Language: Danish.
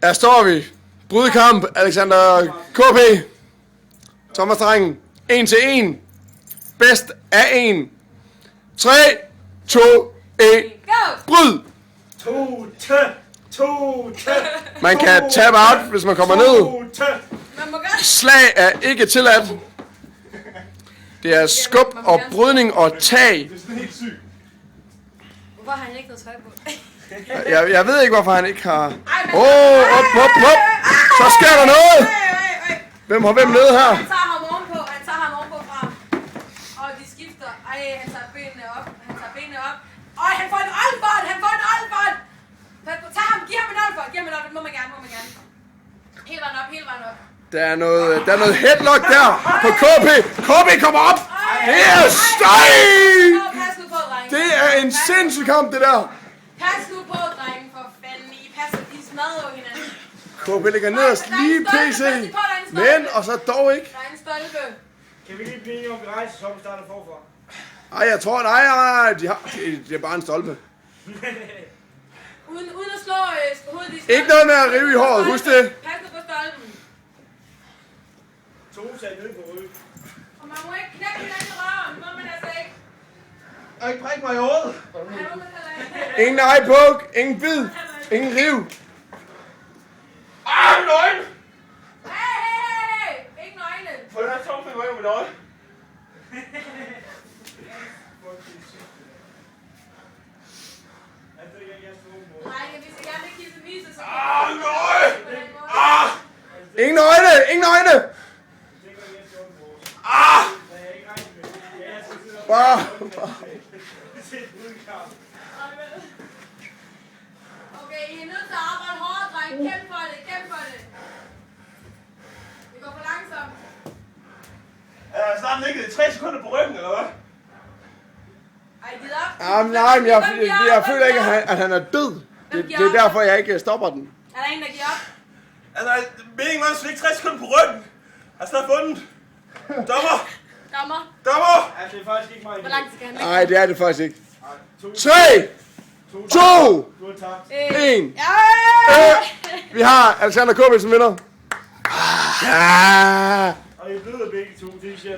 Her står vi. Brydekamp, Alexander KP. Thomas Drengen. 1 til 1. Bedst af 1. 3, 2, 1. Bryd! 2. Man kan tab out, hvis man kommer ned. Slag er ikke tilladt. Det er skub og brydning og tag. Hvorfor har han ikke noget tøj på? Jeg ved ikke, hvorfor han ikke har... Op. Så sker der noget! Hvem har hvem nede her? Han tager ham ovenpå fra. Og de skifter. Han tager benene op. Han får en oldbånd! Tag ham, giv ham en oldbånd! Må man gerne. Hele vejen op. Der er noget headlock der på KP. KP kommer op! Det er støj! Pas nu på, drenge. Det er en sindssyg kamp, det der. Pas nu på, drenge, for fanden. I smadrer jo hinanden. KP ligger nederst lige PC. Men, og så dog ikke. Der er en stolpe. Kan vi lige blive enige om, vi rejser, så vi starter forfra? Ej, jeg tror, nej, det er bare en stolpe. Uden at slå hovedet i stolpen. Ikke noget med at rive i håret, husk det. Pas nu på stolpen. 2 sag nede på røde. Og man må ikke knække hinanden i røven. Må man altså ikke. Og ikke brække mig i hovedet. Ja, må man heller ikke. Ingen eye poke, ingen bid, ingen riv. Min øjne! Hey! Ikke nøgne. Få den her tomfinger ind med mit øje. Drenge, hvis I gerne vil give beviser, så... Min øje! Ingen øjne! Bare. Okay, I er nødt til at arbejde hårdt, drenge. Kæmp for det. Det går for langsomt. Er der snart ligget 3 sekunder på ryggen, eller hvad? Ej, giv op. Nej, men jeg føler ikke, at han er død. Det er derfor, jeg ikke stopper den. Er der en, der giver op? Altså, meningen var, at du ligge 3 sekunder på ryggen. Jeg har stadig fundet. Dommer! Altså, det er faktisk ikke mig. Hvor langt skal han ligge? Nej, det er det faktisk ikke. 3, 2, Du har tabt. 1. Ja! Vi har Alexander KP som vinder. Og I er blevet begge to, det siger